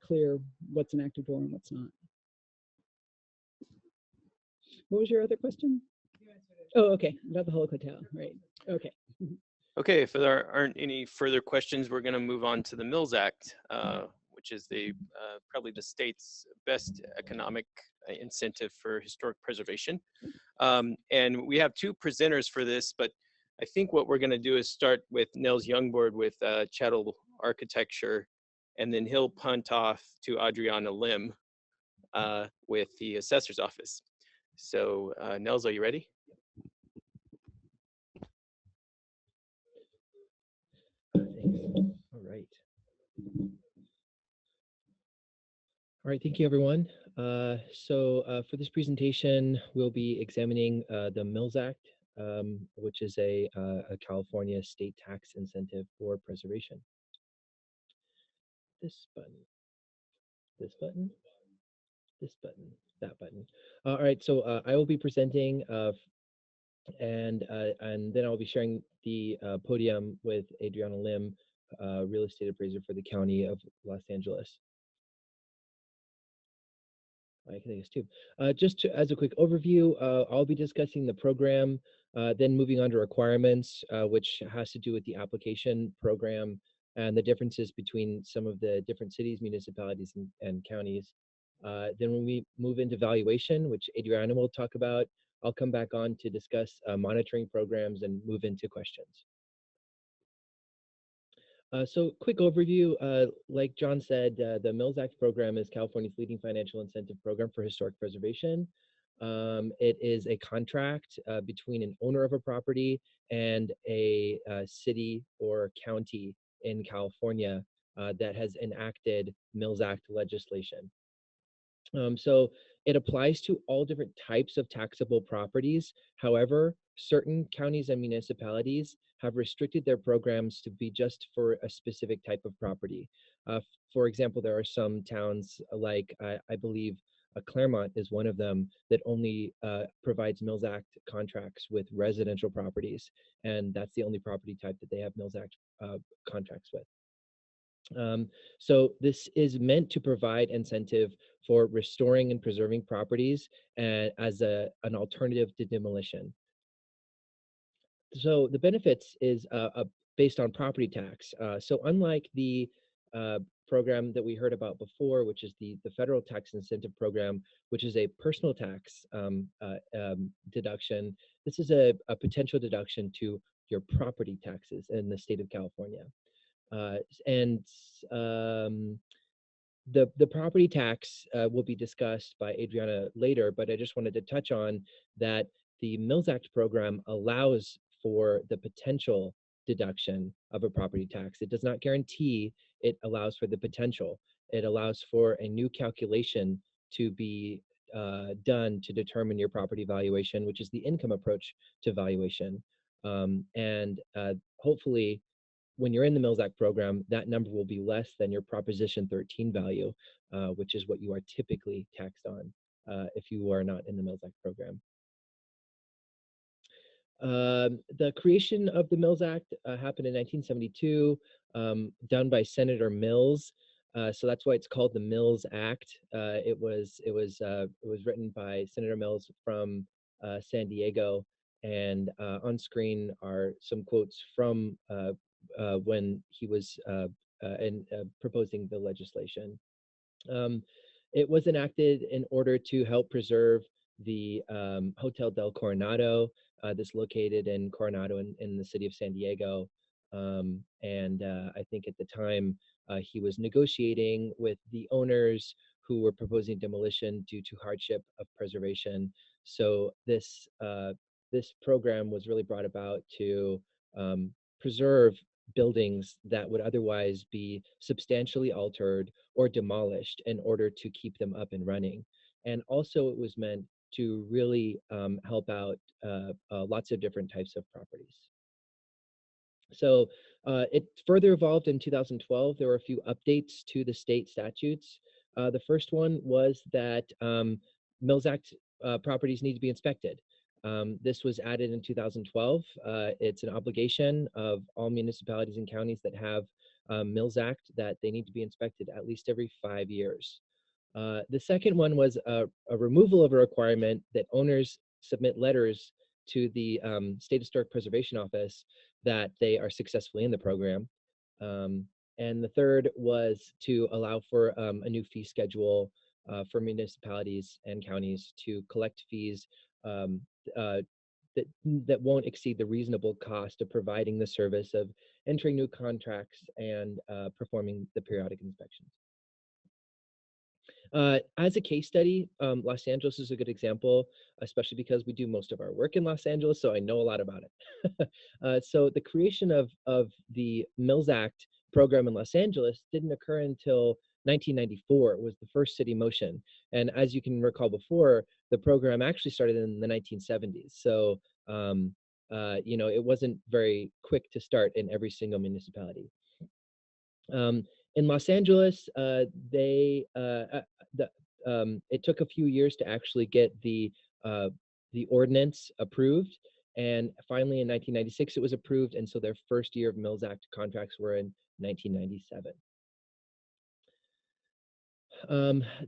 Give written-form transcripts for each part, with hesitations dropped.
clear what's an active door and what's not. What was your other question? Oh, okay, about the Holocaust hotel, right? Okay. Okay, if there aren't any further questions, we're going to move on to the Mills Act, which is the probably the state's best economic incentive for historic preservation. And we have two presenters for this, but I think what we're going to do is start with Nels Youngborg with chattel architecture, and then he'll punt off to Adriana Lim with the assessor's office. So Nels, are you ready? All right, thank you, everyone. For this presentation, we'll be examining the Mills Act, which is a California state tax incentive for preservation. This button, this button, this button, that button. All right, so I will be presenting, and then I'll be sharing the podium with Adriana Lim, real estate appraiser for the County of Los Angeles. I can think it's two. As a quick overview, I'll be discussing the program, then moving on to requirements, which has to do with the application program and the differences between some of the different cities, municipalities, and counties. Then when we move into valuation, which Adriana will talk about, I'll come back on to discuss monitoring programs and move into questions. So quick overview, like John said, the Mills Act program is California's leading financial incentive program for historic preservation. It is a contract between an owner of a property and a city or county in California that has enacted Mills Act legislation. So it applies to all different types of taxable properties. However, certain counties and municipalities have restricted their programs to be just for a specific type of property. For example, there are some towns like, I believe Claremont is one of them, that only provides Mills Act contracts with residential properties. And that's the only property type that they have Mills Act contracts with. So this is meant to provide incentive for restoring and preserving properties as an alternative to demolition. So the benefits is based on property tax. So unlike the program that we heard about before, which is the federal tax incentive program, which is a personal tax deduction, this is a potential deduction to your property taxes in the state of California. The property tax will be discussed by Adriana later, but I just wanted to touch on that the Mills Act program allows for the potential deduction of a property tax. It does not guarantee, it allows for the potential. It allows for a new calculation to be done to determine your property valuation, which is the income approach to valuation. Hopefully, when you're in the Mills Act program, that number will be less than your Proposition 13 value, which is what you are typically taxed on if you are not in the Mills Act program. The creation of the Mills Act happened in 1972, done by Senator Mills. So that's why it's called the Mills Act. It was written by Senator Mills from San Diego, and on screen are some quotes from when he was proposing the legislation. It was enacted in order to help preserve the Hotel del Coronado that's located in Coronado in the city of San Diego. I think at the time he was negotiating with the owners who were proposing demolition due to hardship of preservation. So this program was really brought about to preserve buildings that would otherwise be substantially altered or demolished in order to keep them up and running. And also it was meant to really help out lots of different types of properties. So it further evolved in 2012. There were a few updates to the state statutes. The first one was that Mills Act properties need to be inspected. This was added in 2012. It's an obligation of all municipalities and counties that have Mills Act that they need to be inspected at least every 5 years. The second one was a removal of a requirement that owners submit letters to the State Historic Preservation Office that they are successfully in the program. And the third was to allow for a new fee schedule for municipalities and counties to collect fees that won't exceed the reasonable cost of providing the service of entering new contracts and performing the periodic inspections. As a case study, Los Angeles is a good example, especially because we do most of our work in Los Angeles, so I know a lot about it. So the creation of the Mills Act program in Los Angeles didn't occur until 1994. It was the first city motion. And as you can recall before, the program actually started in the 1970s. So, you know, it wasn't very quick to start in every single municipality. In Los Angeles, it took a few years to actually get the ordinance approved, and finally in 1996 it was approved, and so their first year of Mills Act contracts were in 1997.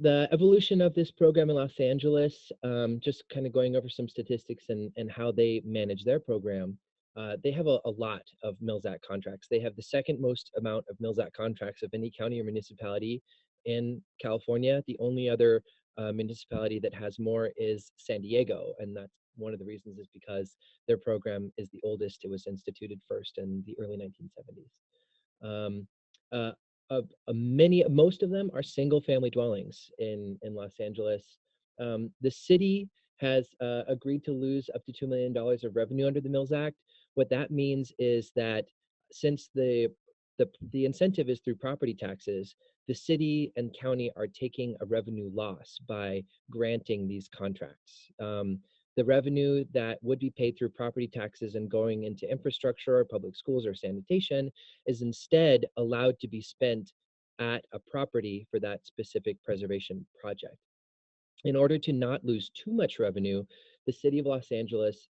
The evolution of this program in Los Angeles, just kind of going over some statistics and how they manage their program. They have a lot of Mills Act contracts. They have the second most amount of Mills Act contracts of any county or municipality in California. The only other municipality that has more is San Diego, and that's one of the reasons is because their program is the oldest. It was instituted first in the early 1970s. Most of them are single-family dwellings in Los Angeles. The city has agreed to lose up to $2 million of revenue under the Mills Act. What that means is that since the incentive is through property taxes, the city and county are taking a revenue loss by granting these contracts. The revenue that would be paid through property taxes and going into infrastructure or public schools or sanitation is instead allowed to be spent at a property for that specific preservation project. In order to not lose too much revenue, the city of Los Angeles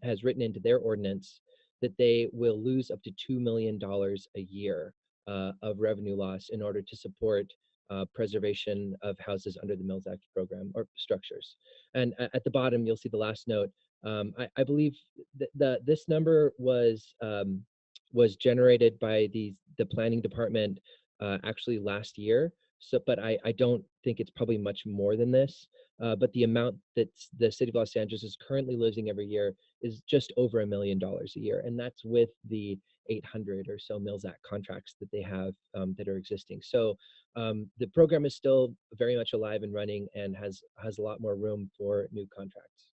has written into their ordinance that they will lose up to $2 million a year of revenue loss in order to support preservation of houses under the Mills Act program or structures. And at the bottom, you'll see the last note. I believe this number was generated by the planning department actually last year. So, but I don't think it's probably much more than this. But the amount that the city of Los Angeles is currently losing every year is just over $1 million a year, and that's with the 800 or so Mills Act contracts that they have that are existing. So the program is still very much alive and running and has a lot more room for new contracts.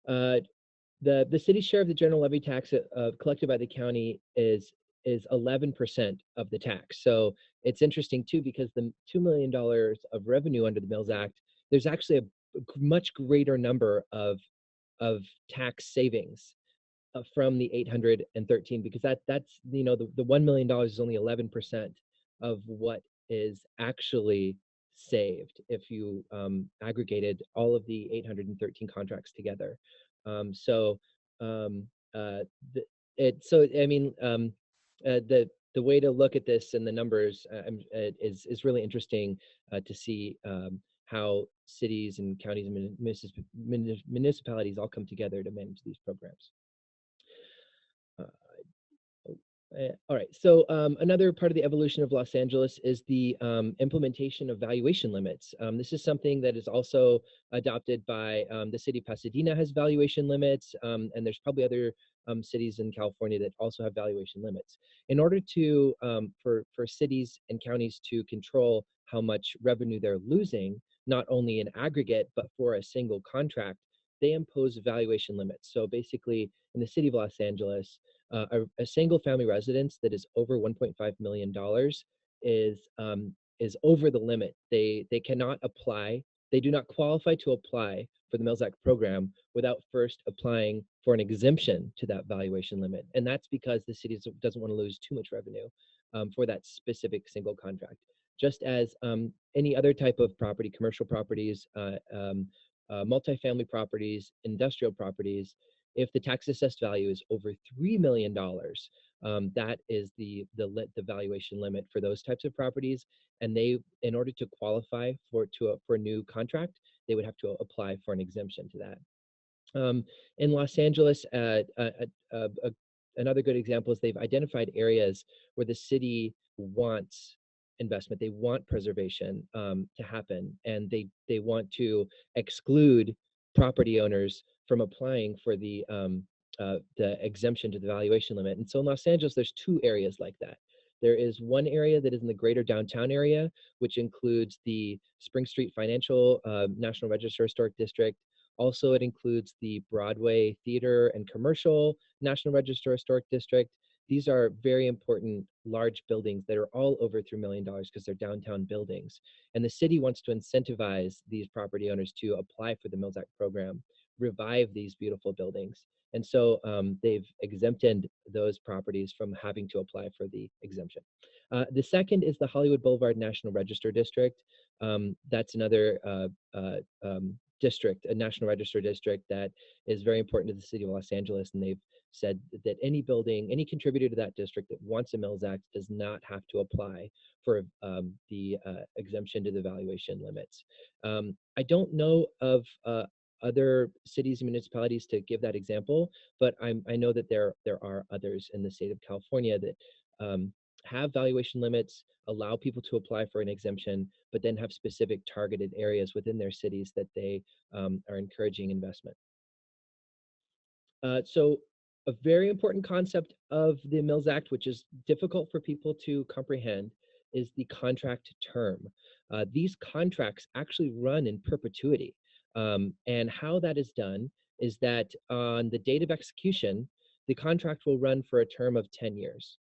The city's share of the general levy tax collected by the county is 11% of the tax. So it's interesting too, because the $2 million of revenue under the Mills Act, there's actually a much greater number of tax savings from the 813, because that's you know, the $1 million is only 11% of what is actually saved if you aggregated all of the 813 contracts together. So I mean, the way to look at this and the numbers is really interesting to see how cities and counties and municipalities all come together to manage these programs. All right, so another part of the evolution of Los Angeles is the implementation of valuation limits. This is something that is also adopted by the city of Pasadena has valuation limits, and there's probably other cities in California that also have valuation limits. In order to, for cities and counties to control how much revenue they're losing, not only in aggregate, but for a single contract, they impose valuation limits. So basically, in the city of Los Angeles, a single family residence that is over $1.5 million is over the limit. They cannot apply. They do not qualify to apply for the Mills Act program without first applying for an exemption to that valuation limit. And that's because the city doesn't want to lose too much revenue for that specific single contract. Just as any other type of property, commercial properties, multifamily properties, industrial properties, if the tax assessed value is over $3 million, That is the valuation limit for those types of properties. And they, in order to qualify for a new contract, they would have to apply for an exemption to that. In Los Angeles, another good example is they've identified areas where the city wants investment, they want preservation to happen, and they want to exclude property owners from applying for the exemption to the valuation limit. And so in Los Angeles, there's two areas like that. There is one area that is in the greater downtown area, which includes the Spring Street Financial National Register Historic District. Also, it includes the Broadway Theater and Commercial National Register Historic District. These are very important large buildings that are all over $3 million because they're downtown buildings. And the city wants to incentivize these property owners to apply for the Mills Act program, revive these beautiful buildings. And so they've exempted those properties from having to apply for the exemption. The second is the Hollywood Boulevard National Register District. That's another district, a National Register district that is very important to the city of Los Angeles. And they've said that any building, any contributor to that district that wants a Mills Act does not have to apply for the exemption to the valuation limits. I don't know of other cities and municipalities to give that example, but I know that there are others in the state of California that have valuation limits, allow people to apply for an exemption, but then have specific targeted areas within their cities that they are encouraging investment. So a very important concept of the Mills Act, which is difficult for people to comprehend, is the contract term. These contracts actually run in perpetuity. And how that is done is that on the date of execution, the contract will run for a term of 10 years.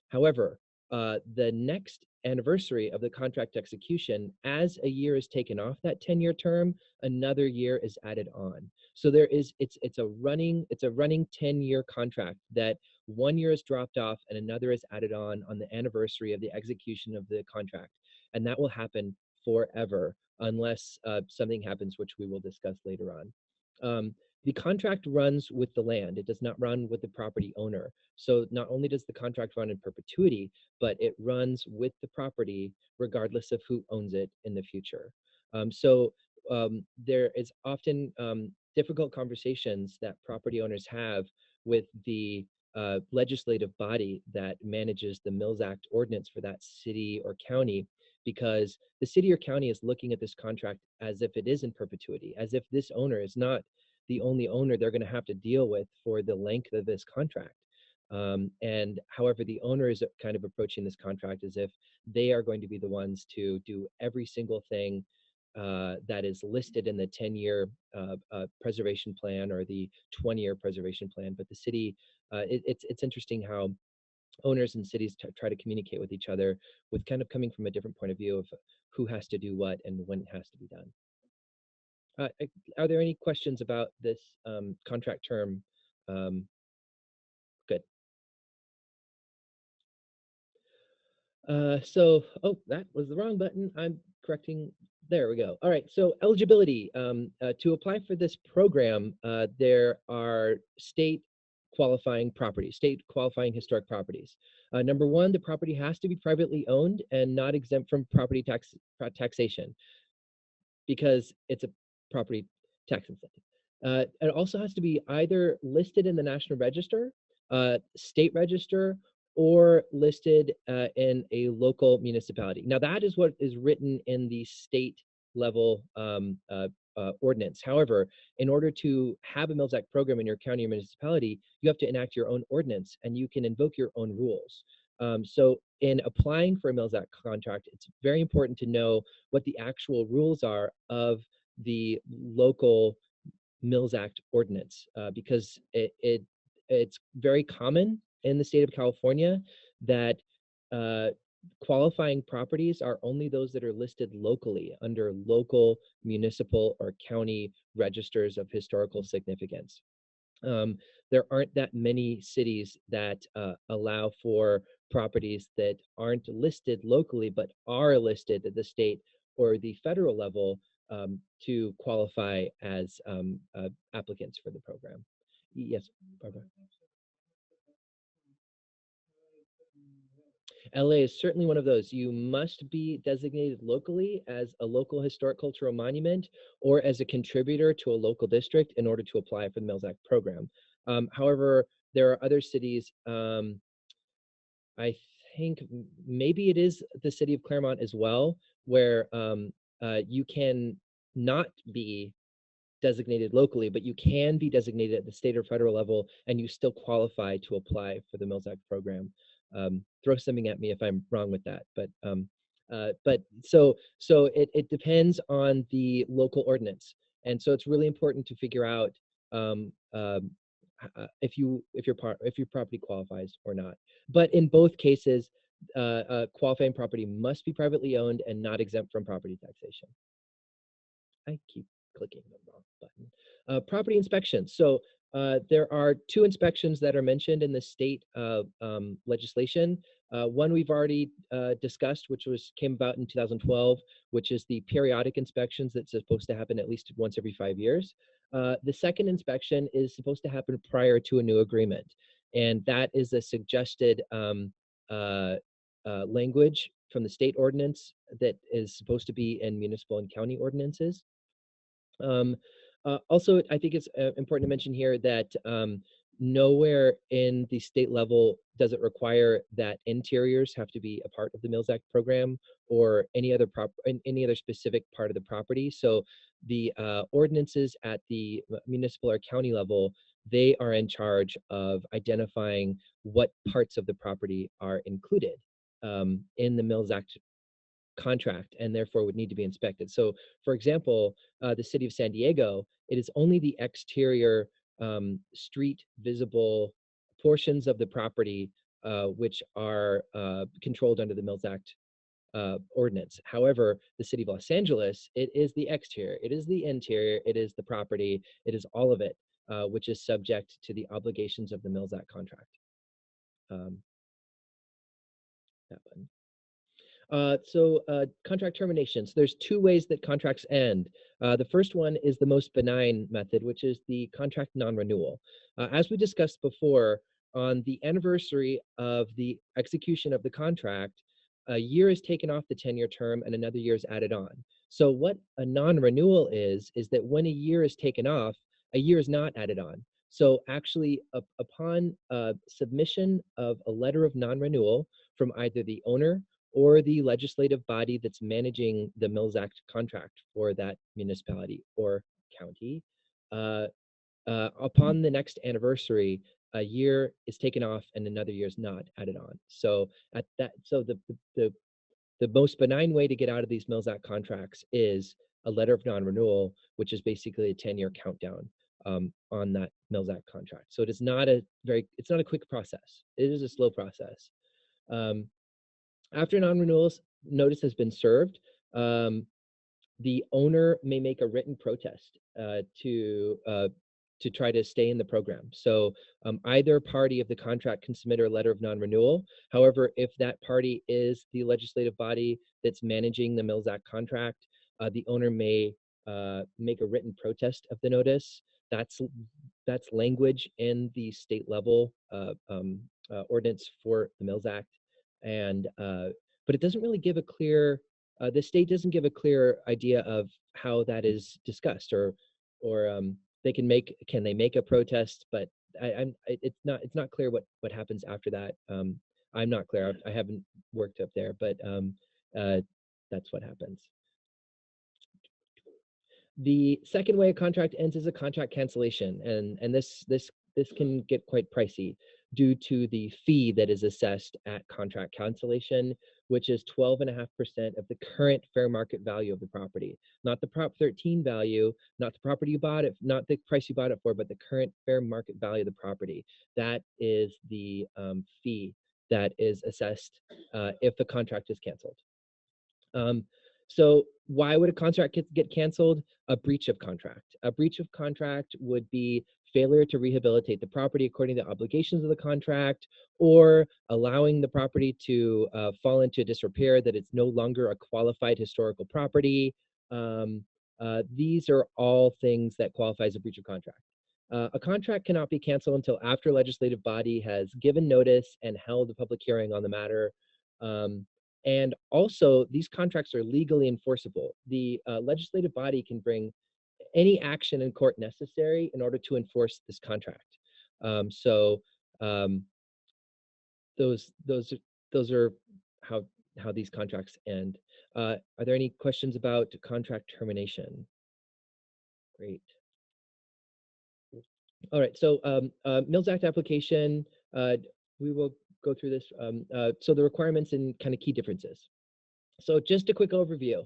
However, the next anniversary of the contract execution, as a year is taken off that 10-year term, another year is added on. So there is, it's a running 10-year contract that 1 year is dropped off and another is added on the anniversary of the execution of the contract. And that will happen forever unless something happens, which we will discuss later on. The contract runs with the land. It does not run with the property owner. So not only does the contract run in perpetuity, but it runs with the property regardless of who owns it in the future. There is often difficult conversations that property owners have with the legislative body that manages the Mills Act ordinance for that city or county, because the city or county is looking at this contract as if it is in perpetuity, as if this owner is not the only owner they're going to have to deal with for the length of this contract. And however, the owner is kind of approaching this contract as if they are going to be the ones to do every single thing that is listed in the 10-year preservation plan or the 20-year preservation plan. But the city, it's interesting how owners and cities try to communicate with each other with kind of coming from a different point of view of who has to do what and when it has to be done. Are there any questions about this contract term? Good. Oh, that was the wrong button. I'm correcting. There we go. All right, so eligibility. To apply for this program, there are state qualifying properties, state qualifying historic properties. Number one, the property has to be privately owned and not exempt from property taxation because it's a property tax incentive. It also has to be either listed in the National Register, state register, or listed in a local municipality. Now that is what is written in the state level ordinance. However, in order to have a Mills Act program in your county or municipality, you have to enact your own ordinance and you can invoke your own rules. So in applying for a Mills Act contract, it's very important to know what the actual rules are of the local Mills Act ordinance, because it's very common in the state of California that qualifying properties are only those that are listed locally under local, municipal, or county registers of historical significance. There aren't that many cities that allow for properties that aren't listed locally but are listed at the state or the federal level to qualify as applicants for the program. Yes, Barbara. LA is certainly one of those. You must be designated locally as a local historic cultural monument or as a contributor to a local district in order to apply for the Mills Act program. However, there are other cities, I think maybe it is the city of Claremont as well, where you can not be designated locally, but you can be designated at the state or federal level, and you still qualify to apply for the Mills Act program. Throw something at me if I'm wrong with that, but so it depends on the local ordinance, and so it's really important to figure out if your property qualifies or not. But in both cases, qualifying property must be privately owned and not exempt from property taxation. I keep clicking the wrong button. Property inspections. So there are 2 inspections that are mentioned in the state legislation. One we've already discussed, which came about in 2012, which is the periodic inspections that's supposed to happen at least once every 5 years. The second inspection is supposed to happen prior to a new agreement, and that is a suggested language from the state ordinance that is supposed to be in municipal and county ordinances. Also, I think it's important to mention here that nowhere in the state level does it require that interiors have to be a part of the Mills Act program or any other specific part of the property. So the ordinances at the municipal or county level, they are in charge of identifying what parts of the property are included in the Mills Act contract and therefore would need to be inspected. So for example, the city of San Diego, it is only the exterior street visible portions of the property which are controlled under the Mills Act ordinance. However, the city of Los Angeles, it is the exterior, it is the interior, it is the property, it is all of it, which is subject to the obligations of the Mills Act contract. That one. Contract terminations. There's 2 ways that contracts end. The first one is the most benign method, which is the contract non-renewal. As we discussed before, on the anniversary of the execution of the contract, a year is taken off the 10-year term and another year is added on. So what a non-renewal is that when a year is taken off, a year is not added on. So actually, upon submission of a letter of non-renewal from either the owner or the legislative body that's managing the Mills Act contract for that municipality or county, upon the next anniversary, a year is taken off and another year is not added on. So the most benign way to get out of these Mills Act contracts is a letter of non-renewal, which is basically a 10-year countdown on that Mills Act contract. So it's not a quick process. It is a slow process. After non-renewal notice has been served, the owner may make a written protest to try to stay in the program. So either party of the contract can submit a letter of non-renewal. However, if that party is the legislative body that's managing the Mills Act contract, the owner may make a written protest of the notice. That's language in the state level ordinance for the Mills Act. And but it doesn't really give a clear, the state doesn't give a clear idea of how that is discussed, or can they make a protest, but it's not clear what happens after that. I'm not clear. I haven't worked up there, but that's what happens. The second way a contract ends is a contract cancellation, and this can get quite pricey due to the fee that is assessed at contract cancellation, which is 12.5% of the current fair market value of the property, not the Prop 13 value, not the property you bought it, not the price you bought it for, but the current fair market value of the property. That is the fee that is assessed if the contract is canceled. So why would a contract get canceled? A breach of contract. A breach of contract would be failure to rehabilitate the property according to the obligations of the contract, or allowing the property to fall into disrepair, that it's no longer a qualified historical property. These are all things that qualify as a breach of contract. A contract cannot be canceled until after a legislative body has given notice and held a public hearing on the matter. And also, these contracts are legally enforceable. The legislative body can bring any action in court necessary in order to enforce this contract. So those are how these contracts end. Are there any questions about contract termination? Great. All right, so Mills Act application, we will go through this. So the requirements and kind of key differences. So just a quick overview.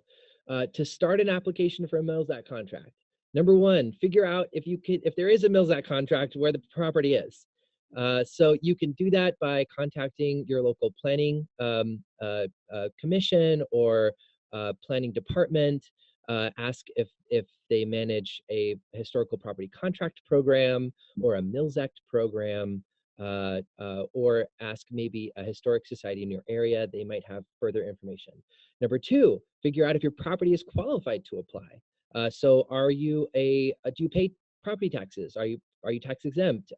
To start an application for a Mills Act contract, number one, figure out if there is a Mills Act contract, where the property is. So you can do that by contacting your local planning commission or planning department. Ask if they manage a historical property contract program or a Mills Act program, or ask maybe a historic society in your area. They might have further information. Number two, figure out if your property is qualified to apply. So do you pay property taxes? Are you tax exempt?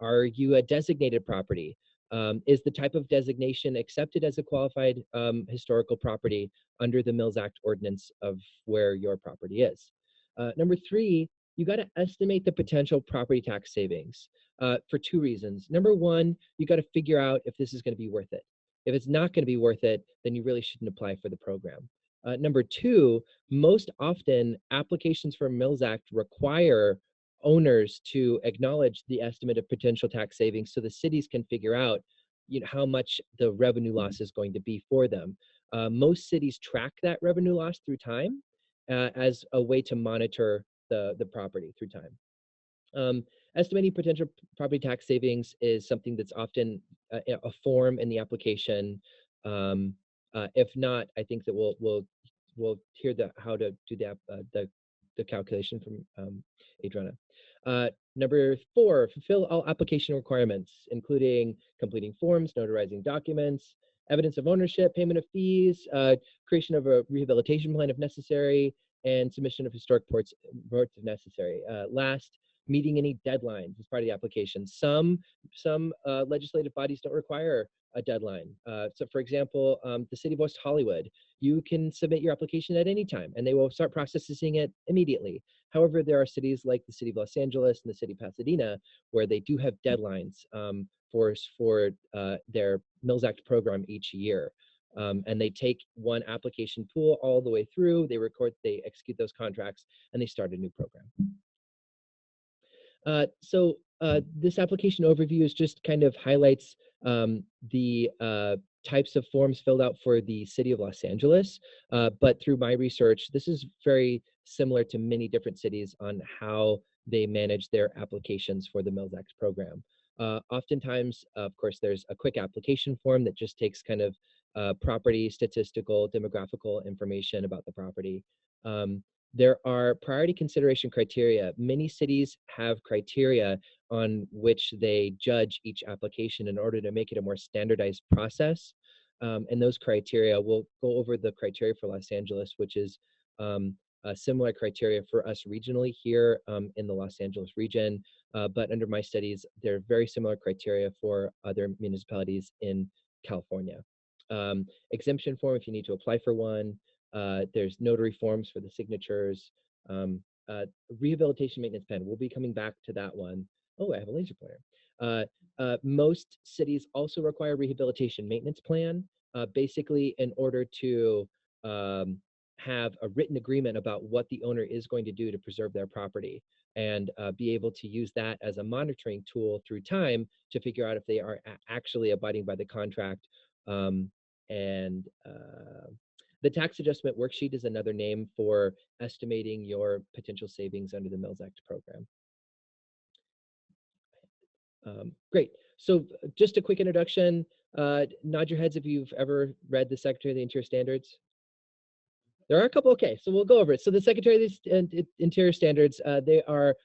Are you a designated property? Is the type of designation accepted as a qualified historical property under the Mills Act ordinance of where your property is? Number three, you got to estimate the potential property tax savings for two reasons. Number one, you got to figure out if this is going to be worth it. If it's not going to be worth it, then you really shouldn't apply for the program. Number two, most often applications for Mills Act require owners to acknowledge the estimate of potential tax savings so the cities can figure out how much the revenue loss is going to be for them. Most cities track that revenue loss through time as a way to monitor the property through time. Estimating potential property tax savings is something that's often a form in the application. If not, I think that we'll hear how to do the calculation from Adriana. Number four, fulfill all application requirements, including completing forms, notarizing documents, evidence of ownership, payment of fees, creation of a rehabilitation plan if necessary, and submission of historic reports if necessary. Last, meeting any deadlines as part of the application. Some legislative bodies don't require a deadline. So for example, the city of West Hollywood, you can submit your application at any time and they will start processing it immediately. However, there are cities like the city of Los Angeles and the city of Pasadena where they do have deadlines for their Mills Act program each year. And they take one application pool all the way through, they execute those contracts, and they start a new program. So this application overview is just kind of highlights the types of forms filled out for the city of Los Angeles. But through my research, this is very similar to many different cities on how they manage their applications for the Mills Act program. Oftentimes, of course, there's a quick application form that just takes kind of property, statistical, demographical information about the property. There are priority consideration criteria. Many cities have criteria on which they judge each application in order to make it a more standardized process. And those criteria, we'll go over the criteria for Los Angeles, which is a similar criteria for us regionally here in the Los Angeles region. But under my studies, there are very similar criteria for other municipalities in California. Exemption form if you need to apply for one. There's notary forms for the signatures. Rehabilitation maintenance plan. We'll be coming back to that one. Oh, I have a laser pointer. Most cities also require rehabilitation maintenance plan, basically in order to have a written agreement about what the owner is going to do to preserve their property and be able to use that as a monitoring tool through time to figure out if they are actually abiding by the contract. The tax adjustment worksheet is another name for estimating your potential savings under the Mills Act program. Great. So just a quick introduction. Nod your heads if you've ever read the Secretary of the Interior Standards. There are a couple. Okay, so we'll go over it. So the Secretary of the Interior Standards, they are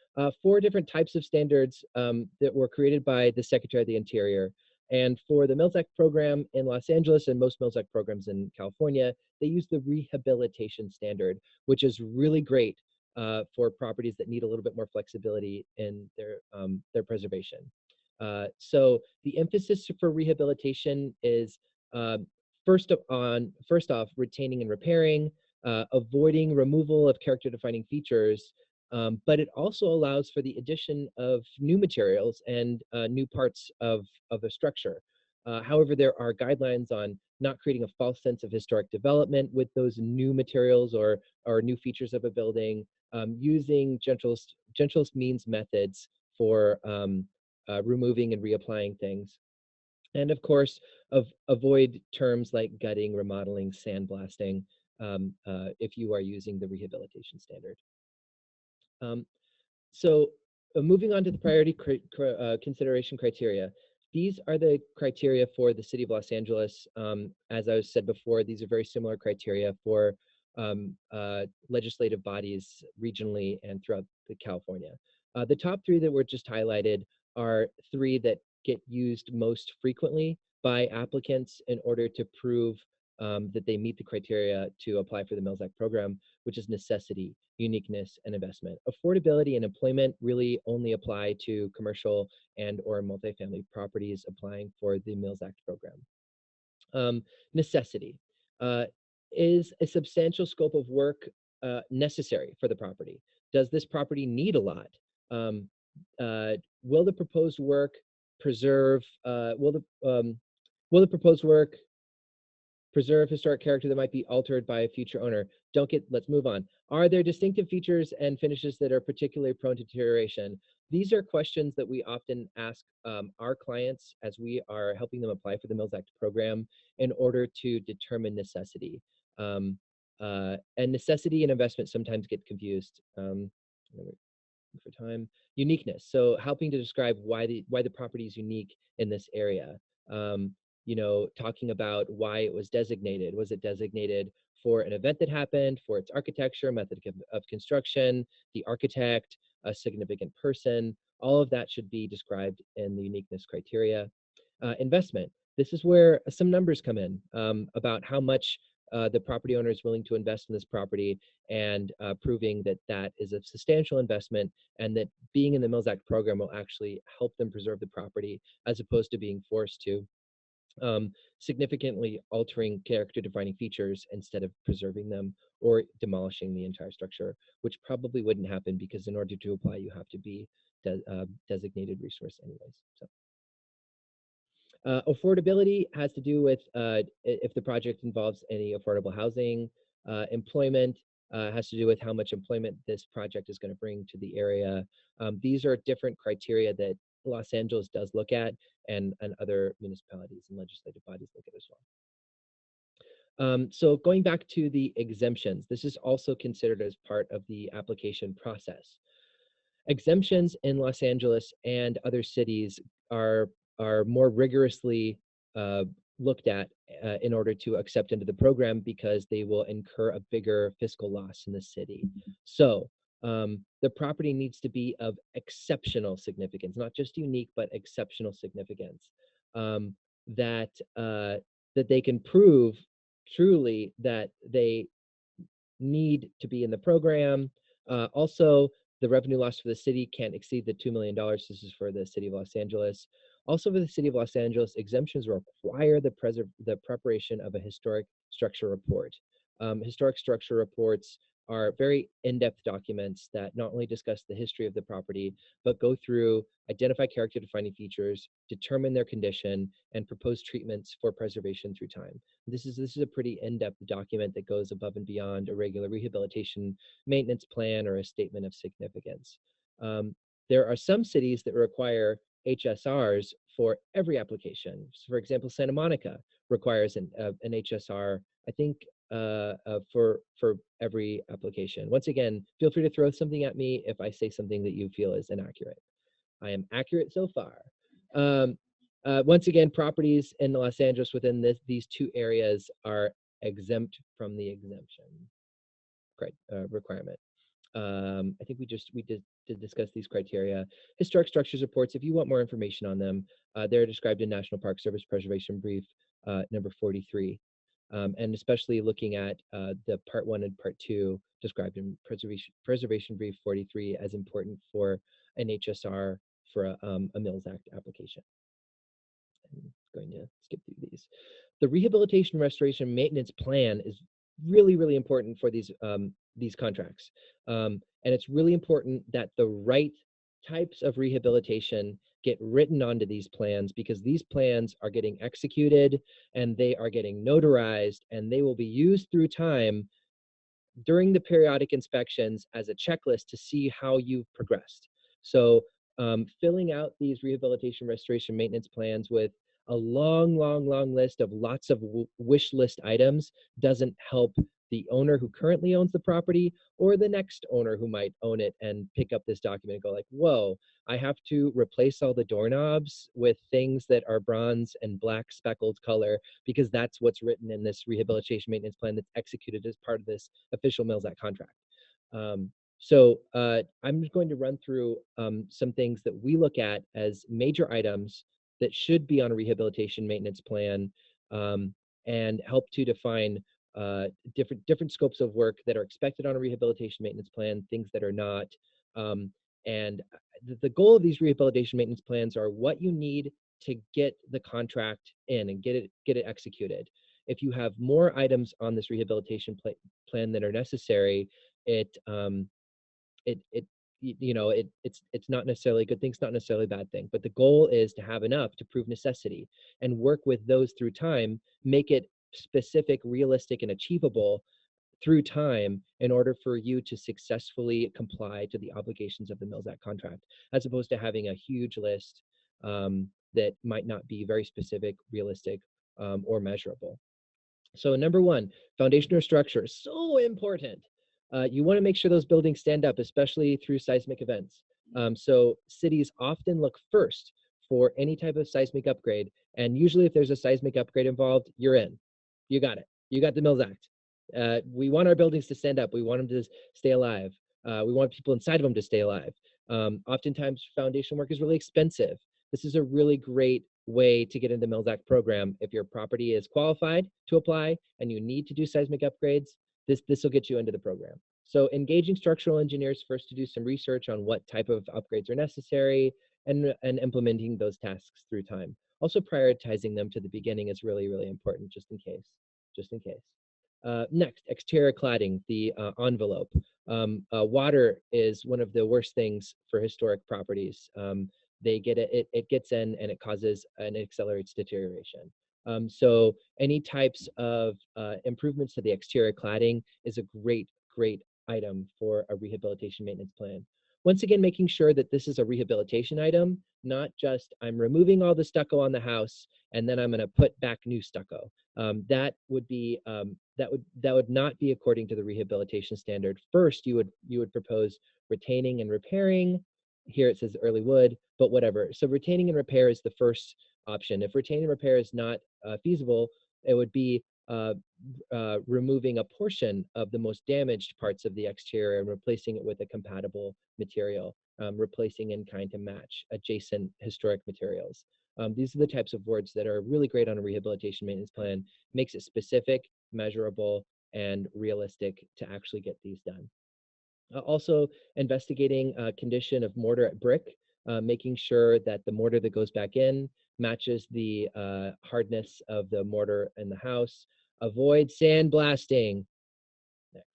4 different types of standards that were created by the Secretary of the Interior. And for the Mills Act program in Los Angeles and most Mills Act programs in California, they use the rehabilitation standard, which is really great for properties that need a little bit more flexibility in their preservation. So the emphasis for rehabilitation is first off, retaining and repairing, avoiding removal of character-defining features, but it also allows for the addition of new materials and new parts of a structure. However, there are guidelines on not creating a false sense of historic development with those new materials or new features of a building, using gentlest means methods for removing and reapplying things. And of course, avoid terms like gutting, remodeling, sandblasting, if you are using the rehabilitation standard. So moving on to the priority consideration criteria. These are the criteria for the City of Los Angeles. As I said before, these are very similar criteria for legislative bodies regionally and throughout California. The top three that were just highlighted are three that get used most frequently by applicants in order to prove that they meet the criteria to apply for the Mills Act program, which is necessity, uniqueness, and investment. Affordability and employment really only apply to commercial and or multifamily properties applying for the Mills Act program. Necessity. Is a substantial scope of work necessary for the property? Does this property need a lot? Will the proposed work preserve, will the proposed work preserve historic character that might be altered by a future owner? Let's move on. Are there distinctive features and finishes that are particularly prone to deterioration? These are questions that we often ask our clients as we are helping them apply for the Mills Act program in order to determine necessity. And necessity and investment sometimes get confused. For time. Uniqueness. So helping to describe why the property is unique in this area. You know, talking about why it was designated. Was it designated for an event that happened, for its architecture, method of construction, the architect, a significant person? All of that should be described in the uniqueness criteria. Investment. This is where some numbers come in about how much the property owner is willing to invest in this property, and proving that that is a substantial investment and that being in the Mills Act program will actually help them preserve the property as opposed to being forced to. Significantly altering character-defining features instead of preserving them or demolishing the entire structure, which probably wouldn't happen because in order to apply, you have to be designated resource anyways. So. Affordability has to do with if the project involves any affordable housing. Employment has to do with how much employment this project is going to bring to the area. These are different criteria that Los Angeles does look at, and other municipalities and legislative bodies look at as well. So going back to the exemptions, this is also considered as part of the application process. Exemptions in Los Angeles and other cities are more rigorously looked at in order to accept into the program because they will incur a bigger fiscal loss in the city. So the property needs to be of exceptional significance, not just unique, but exceptional significance, that they can prove truly that they need to be in the program. Also, the revenue loss for the city can't exceed the $2 million. This is for the city of Los Angeles. Also for the city of Los Angeles, exemptions require the preparation of a historic structure report. Historic structure reports are very in-depth documents that not only discuss the history of the property, but go through, identify character-defining features, determine their condition, and propose treatments for preservation through time. This is a pretty in-depth document that goes above and beyond a regular rehabilitation maintenance plan or a statement of significance. There are some cities that require HSRs for every application. So for example, Santa Monica requires an HSR, I think, for every application. Once again, feel free to throw something at me if I say something that you feel is inaccurate. I am accurate so far. Once again, properties in Los Angeles within these two areas are exempt from the exemption requirement. I think we did discuss these criteria. Historic structures reports, if you want more information on them, they're described in National Park Service Preservation Brief number 43. And especially looking at the part 1 and part 2 described in Preservation Brief 43 as important for an HSR for a Mills Act application. I'm going to skip through these. the rehabilitation, restoration, maintenance plan is really, really important for these contracts. And it's really important that the right types of rehabilitation get written onto these plans, because these plans are getting executed and they are getting notarized, and they will be used through time during the periodic inspections as a checklist to see how you've progressed. So filling out these rehabilitation, restoration, maintenance plans with a long, long, long list of lots of wish list items doesn't help the owner who currently owns the property or the next owner who might own it and pick up this document and go like, whoa, I have to replace all the doorknobs with things that are bronze and black speckled color because that's what's written in this rehabilitation maintenance plan that's executed as part of this official Mills Act contract. I'm just going to run through some things that we look at as major items that should be on a rehabilitation maintenance plan, and help to define different scopes of work that are expected on a rehabilitation maintenance plan, things that are not. And the goal of these rehabilitation maintenance plans are what you need to get the contract in and get it executed. If you have more items on this rehabilitation plan that are necessary, it's not necessarily a good thing, it's not necessarily a bad thing, but the goal is to have enough to prove necessity and work with those through time, make it specific, realistic, and achievable through time in order for you to successfully comply to the obligations of the Mills Act contract, as opposed to having a huge list that might not be very specific, realistic, or measurable. So number one, foundation or structure, so important. You want to make sure those buildings stand up, especially through seismic events. So cities often look first for any type of seismic upgrade. And usually if there's a seismic upgrade involved, you're in. You got it. You got the Mills Act. We want our buildings to stand up. We want them to stay alive. We want people inside of them to stay alive. Oftentimes foundation work is really expensive. This is a really great way to get into the Mills Act program. If your property is qualified to apply and you need to do seismic upgrades, this will get you into the program. So engaging structural engineers first to do some research on what type of upgrades are necessary, and implementing those tasks through time. Also prioritizing them to the beginning is really, really important, just in case. Next, exterior cladding, the envelope. Water is one of the worst things for historic properties. It gets in and it causes and it accelerates deterioration. So any types of improvements to the exterior cladding is a great item for a rehabilitation maintenance plan. Once again, making sure that this is a rehabilitation item, not just I'm removing all the stucco on the house and then I'm going to put back new stucco. That would not be according to the rehabilitation standard. First, you would propose retaining and repairing. Here it says early wood, but whatever. So retaining and repair is the first option. If retaining and repair is not feasible, it would be removing a portion of the most damaged parts of the exterior and replacing it with a compatible material, replacing in kind to match adjacent historic materials. These are the types of words that are really great on a rehabilitation maintenance plan. Makes it specific, measurable, and realistic to actually get these done. Also investigating condition of mortar at brick, making sure that the mortar that goes back in matches the hardness of the mortar in the house. Avoid sandblasting. Next.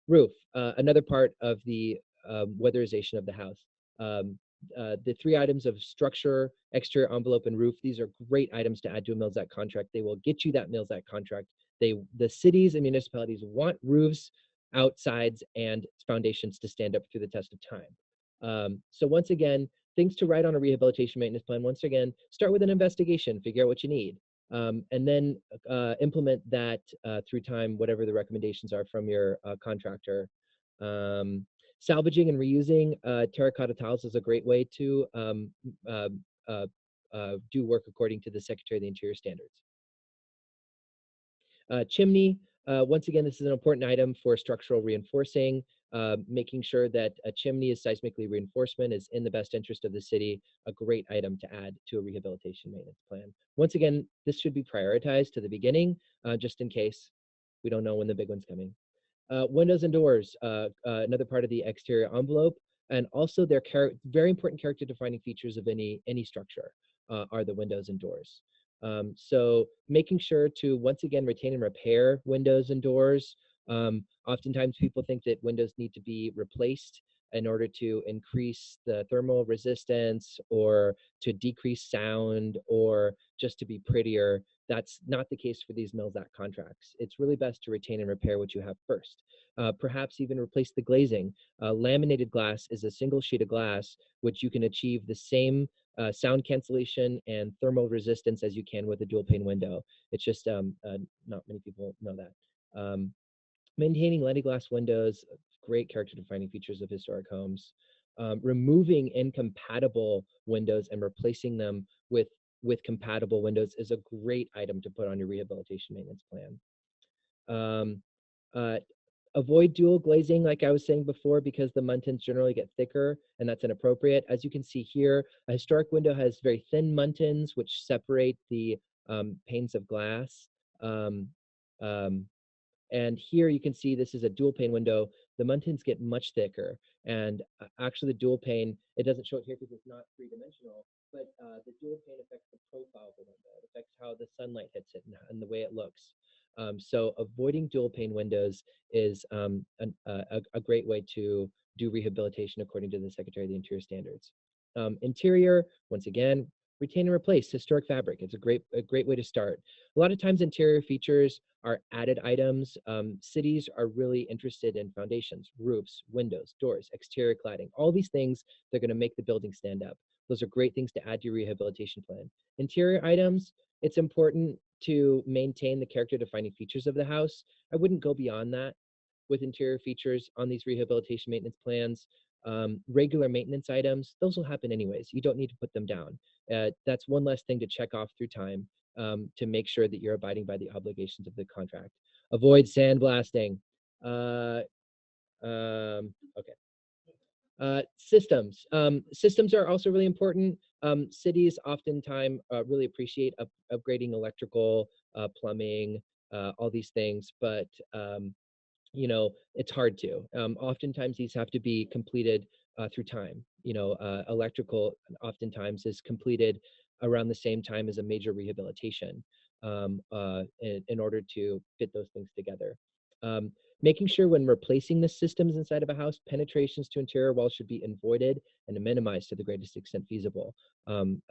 Roof, another part of the weatherization of the house. The three items of structure, exterior envelope, and roof, these are great items to add to a Mills Act contract. They will get you that Mills Act contract. The cities and municipalities want roofs, outsides, and foundations to stand up through the test of time. So once again, things to write on a rehabilitation maintenance plan. Once again, start with an investigation, figure out what you need, and then implement that through time, whatever the recommendations are from your contractor. Salvaging and reusing terracotta tiles is a great way to do work according to the Secretary of the Interior standards. Chimney, once again, this is an important item for structural reinforcing, making sure that a chimney is seismically reinforcement is in the best interest of the city, a great item to add to a rehabilitation maintenance plan. Once again, this should be prioritized to the beginning, just in case we don't know when the big one's coming. Windows and doors, another part of the exterior envelope, and also their very important character defining features of any structure are the windows and doors. So making sure to, once again, retain and repair windows and doors. Oftentimes people think that windows need to be replaced in order to increase the thermal resistance or to decrease sound or just to be prettier. That's not the case for these Mills Act contracts. It's really best to retain and repair what you have first. Perhaps even replace the glazing. Laminated glass is a single sheet of glass, which you can achieve the same sound cancellation and thermal resistance as you can with a dual pane window. It's just not many people know that. Maintaining leaded glass windows, great character defining features of historic homes. Removing incompatible windows and replacing them with compatible windows is a great item to put on your rehabilitation maintenance plan. Avoid dual glazing, like I was saying before, because the muntins generally get thicker and that's inappropriate. As you can see here, a historic window has very thin muntins which separate the panes of glass. And here you can see this is a dual pane window. The muntins get much thicker. And actually the dual pane, it doesn't show it here because it's not three-dimensional, but the dual pane affects the profile of the window. It affects how the sunlight hits it and the way it looks. So avoiding dual pane windows is a great way to do rehabilitation according to the Secretary of the Interior standards. Interior, once again, retain and replace historic fabric. It's a great way to start. A lot of times interior features are added items. Cities are really interested in foundations, roofs, windows, doors, exterior cladding, all these things that are going to make the building stand up. Those are great things to add to your rehabilitation plan. Interior items, it's important to maintain the character defining features of the house. I wouldn't go beyond that with interior features on these rehabilitation maintenance plans. Regular maintenance items, those will happen anyways. You don't need to put them down. That's one less thing to check off through time to make sure that you're abiding by the obligations of the contract. Avoid sandblasting. Okay. Systems. Systems are also really important. Cities oftentimes really appreciate upgrading electrical, plumbing, all these things, but you know, it's hard to. Oftentimes these have to be completed through time. You know, electrical oftentimes is completed around the same time as a major rehabilitation in order to fit those things together. Making sure when replacing the systems inside of a house, penetrations to interior walls should be avoided and minimized to the greatest extent feasible. And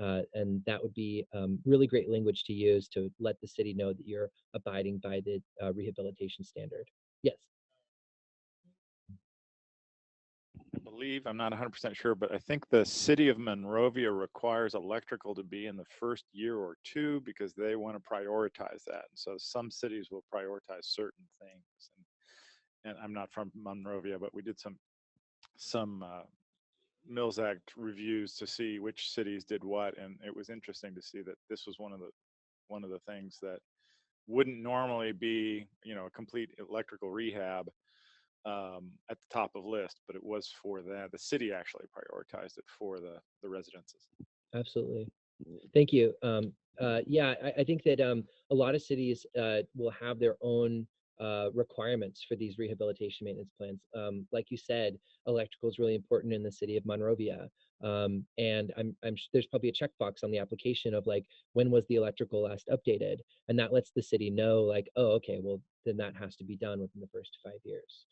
that would be really great language to use to let the city know that you're abiding by the rehabilitation standard. Yes. I believe, I'm not 100% sure, but I think the city of Monrovia requires electrical to be in the first year or two because they want to prioritize that. And so some cities will prioritize certain things. And I'm not from Monrovia, but we did some Mills Act reviews to see which cities did what, and it was interesting to see that this was one of the things that wouldn't normally be, you know, a complete electrical rehab at the top of list, but it was for that. The city actually prioritized it for the residences. Absolutely. Thank you. Yeah, I think that a lot of cities will have their own requirements for these rehabilitation maintenance plans. Like you said, electrical is really important in the city of Monrovia. And I'm sure there's probably a checkbox on the application of like, when was the electrical last updated? And that lets the city know like, oh, okay, well, then that has to be done within the first 5 years.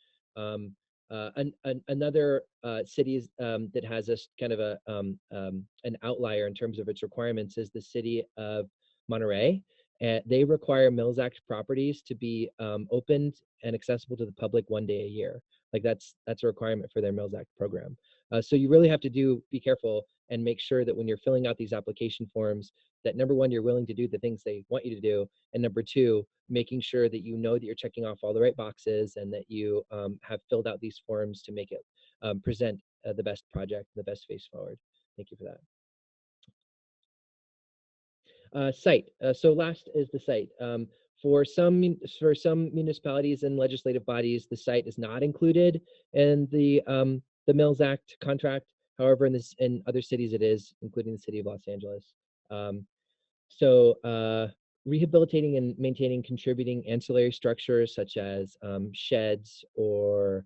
Another city that has this kind of a an outlier in terms of its requirements is the city of Monterey. They require Mills Act properties to be opened and accessible to the public 1 day a year. Like that's a requirement for their Mills Act program. So you really have to be careful and make sure that when you're filling out these application forms, that number one, you're willing to do the things they want you to do, and number two, making sure that you know that you're checking off all the right boxes and that you have filled out these forms to make it present the best project, the best face forward. Thank you for that. Site. So last is the site. For some municipalities and legislative bodies, the site is not included in the Mills Act contract. However, in other cities it is, including the city of Los Angeles. Rehabilitating and maintaining contributing ancillary structures such as sheds or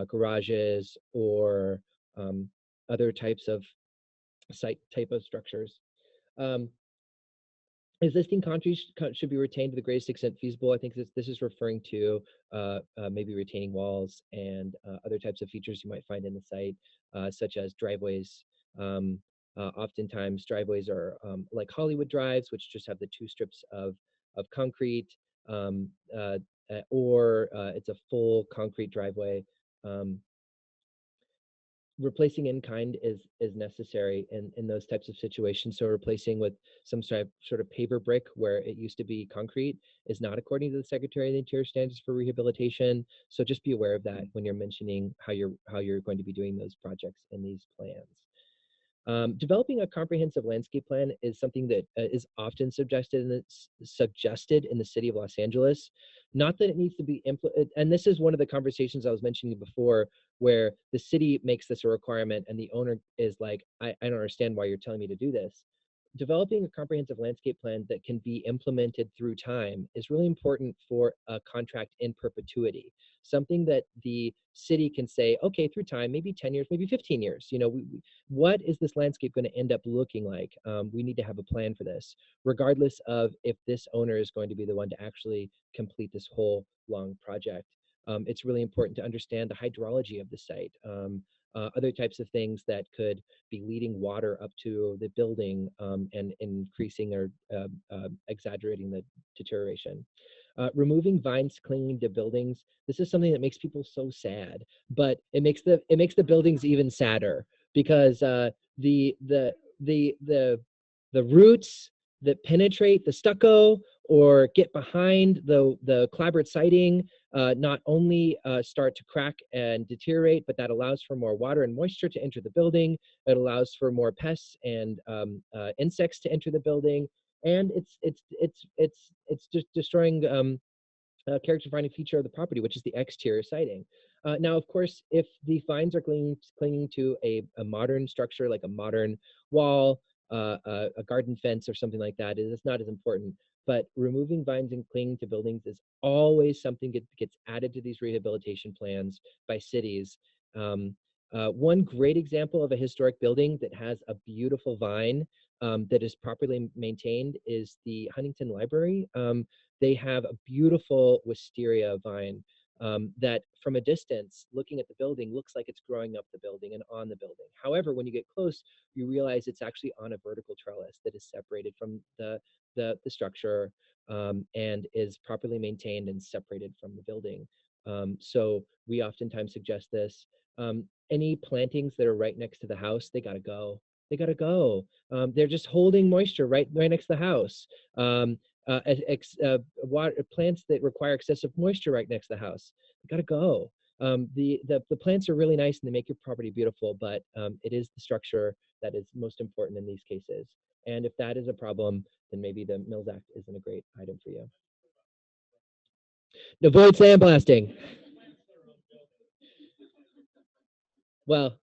garages or other types of site type of structures. Existing concrete should be retained to the greatest extent feasible. I think this is referring to maybe retaining walls and other types of features you might find in the site, such as driveways. Oftentimes, driveways are like Hollywood drives, which just have the 2 strips of concrete, or it's a full concrete driveway. Replacing in kind is necessary in those types of situations. So replacing with some sort of paver brick where it used to be concrete is not according to the Secretary of the Interior standards for rehabilitation. So just be aware of that when you're mentioning how you're going to be doing those projects in these plans. Developing a comprehensive landscape plan is something that is often suggested in the city of Los Angeles. Not that it needs to be implemented, and this is one of the conversations I was mentioning before, where the city makes this a requirement and the owner is like, I don't understand why you're telling me to do this. Developing a comprehensive landscape plan that can be implemented through time is really important for a contract in perpetuity. Something that the city can say, okay, through time, maybe 10 years, maybe 15 years, you know, what is this landscape going to end up looking like? We need to have a plan for this, regardless of if this owner is going to be the one to actually complete this whole long project. It's really important to understand the hydrology of the site, other types of things that could be leading water up to the building and increasing or exaggerating the deterioration. Removing vines clinging to buildings. This is something that makes people so sad, but it makes the buildings even sadder, because the roots that penetrate the stucco or get behind the clapboard siding not only start to crack and deteriorate, but that allows for more water and moisture to enter the building. It allows for more pests and insects to enter the building, and it's just destroying a character-defining feature of the property, which is the exterior siding. Now, of course, if the vines are clinging to a modern structure, like a modern wall, a garden fence or something like that, it's not as important. But removing vines and clinging to buildings is always something that gets added to these rehabilitation plans by cities. One great example of a historic building that has a beautiful vine that is properly maintained is the Huntington Library. They have a beautiful wisteria vine that from a distance, looking at the building, looks like it's growing up the building and on the building. However, when you get close, you realize it's actually on a vertical trellis that is separated from the structure and is properly maintained and separated from the building. So we oftentimes suggest this. Any plantings that are right next to the house, they gotta go. They gotta go. They're just holding moisture right next to the house. Plants that require excessive moisture right next to the house, they gotta go. The plants are really nice and they make your property beautiful, but it is the structure that is most important in these cases. And if that is a problem, then maybe the Mills Act isn't a great item for you. Avoid sandblasting. Well,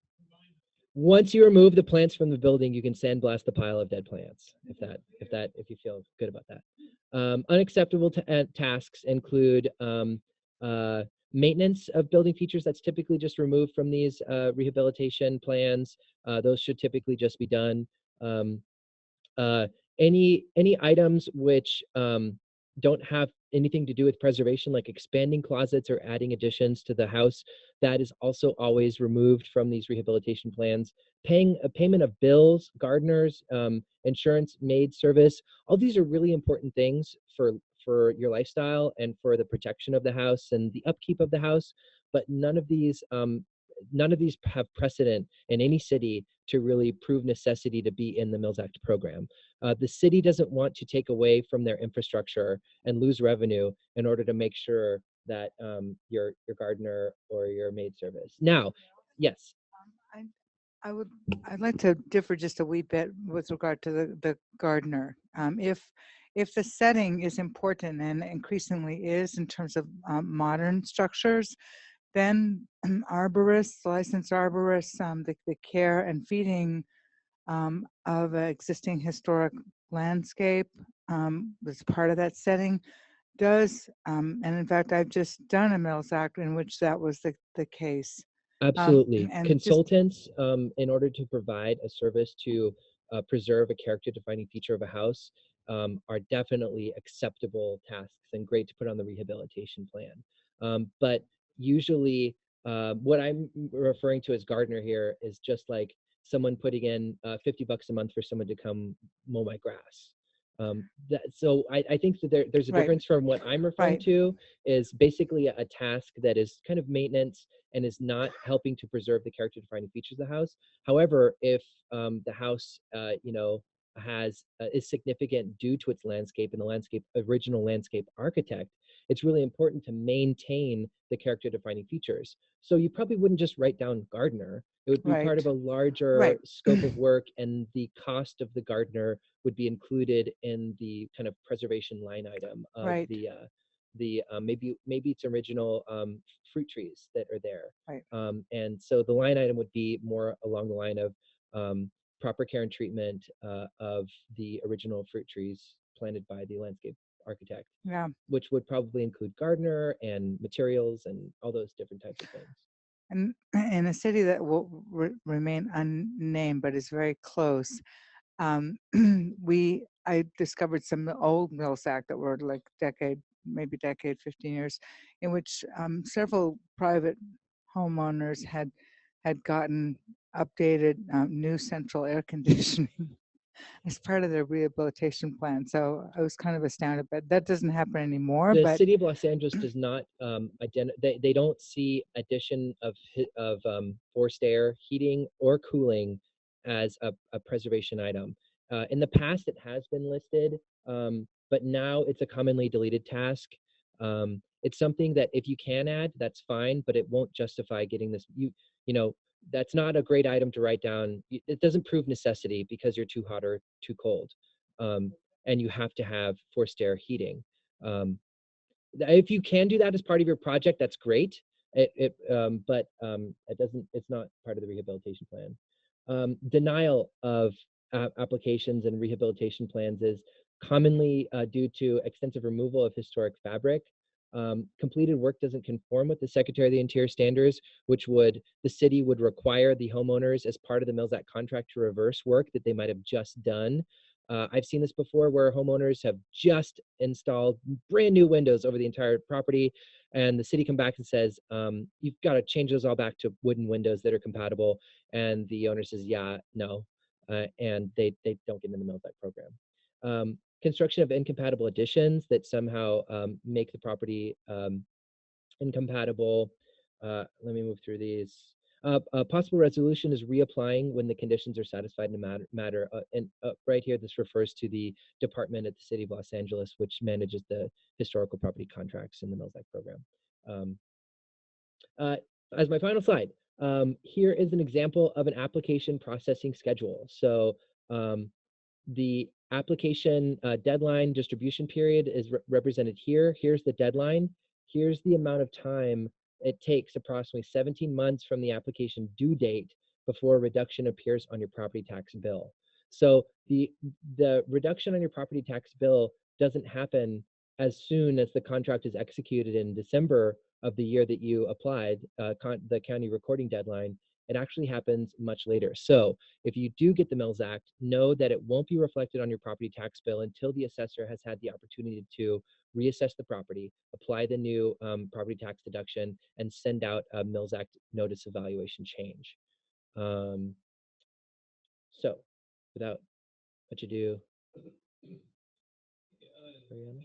once you remove the plants from the building, you can sandblast the pile of dead plants, if you feel good about that. Unacceptable tasks include maintenance of building features. That's typically just removed from these rehabilitation plans. Those should typically just be done. Any items which don't have anything to do with preservation, like expanding closets or adding additions to the house, that is also always removed from these rehabilitation plans. Paying a payment of bills, gardeners, insurance, maid service, all these are really important things for your lifestyle and for the protection of the house and the upkeep of the house. But none of these have precedent in any city to really prove necessity to be in the Mills Act program. The city doesn't want to take away from their infrastructure and lose revenue in order to make sure that your gardener or your maid service. Now, yes. I'd like to differ just a wee bit with regard to the gardener. If the setting is important and increasingly is in terms of modern structures, then arborists, licensed arborists, the care and feeding of an existing historic landscape as part of that setting does, and in fact, I've just done a Mills Act in which that was the case. Absolutely. Consultants, in order to provide a service to preserve a character-defining feature of a house, are definitely acceptable tasks and great to put on the rehabilitation plan. But usually what I'm referring to as gardener here is just like someone putting in $50 a month for someone to come mow my grass. So I think that there's a Right. difference from what I'm referring Right. to is basically a task that is kind of maintenance and is not helping to preserve the character defining features of the house. However, if the house, is significant due to its landscape and the original landscape architect, it's really important to maintain the character defining features. So you probably wouldn't just write down gardener. It would be part of a larger Right. scope of work, and the cost of the gardener would be included in the kind of preservation line item of Right. maybe it's original fruit trees that are there. Right. And so the line item would be more along the line of proper care and treatment of the original fruit trees planted by the landscape architect, Yeah. which would probably include gardener and materials and all those different types of things. And in a city that will remain unnamed but is very close, I discovered some old Mills Act that were like maybe 15 years, in which several private homeowners had gotten updated new central air conditioning as part of their rehabilitation plan. So I was kind of astounded, but that doesn't happen anymore. The But city of Los Angeles does not they don't see addition of forced air heating or cooling as a preservation item. In the past, it has been listed, but now it's a commonly deleted task. It's something that if you can add, that's fine, but it won't justify getting this. That's not a great item to write down. It doesn't prove necessity because you're too hot or too cold, and you have to have forced air heating. If you can do that as part of your project, that's great. But it doesn't. It's not part of the rehabilitation plan. Denial of applications and rehabilitation plans is commonly due to extensive removal of historic fabric. Completed work doesn't conform with the Secretary of the Interior standards, which the city would require the homeowners as part of the Mills Act contract to reverse work that they might have just done. I've seen this before where homeowners have just installed brand new windows over the entire property, and the city come back and says, you've got to change those all back to wooden windows that are compatible. And the owner says, yeah, no. And they don't get in the Mills Act program. Construction of incompatible additions that somehow make the property incompatible. Let me move through these. A possible resolution is reapplying when the conditions are satisfied in a matter. And right here, this refers to the department at the City of Los Angeles, which manages the historical property contracts in the Mills Act program. As my final slide, here is an example of an application processing schedule. So the application deadline distribution period is represented here. Here's the deadline. Here's the amount of time it takes, approximately 17 months from the application due date before a reduction appears on your property tax bill. So the reduction on your property tax bill doesn't happen as soon as the contract is executed in December of the year that you applied, the county recording deadline. It actually happens much later. So if you do get the Mills Act, know that it won't be reflected on your property tax bill until the assessor has had the opportunity to reassess the property, apply the new property tax deduction, and send out a Mills Act notice of valuation change. So without much ado,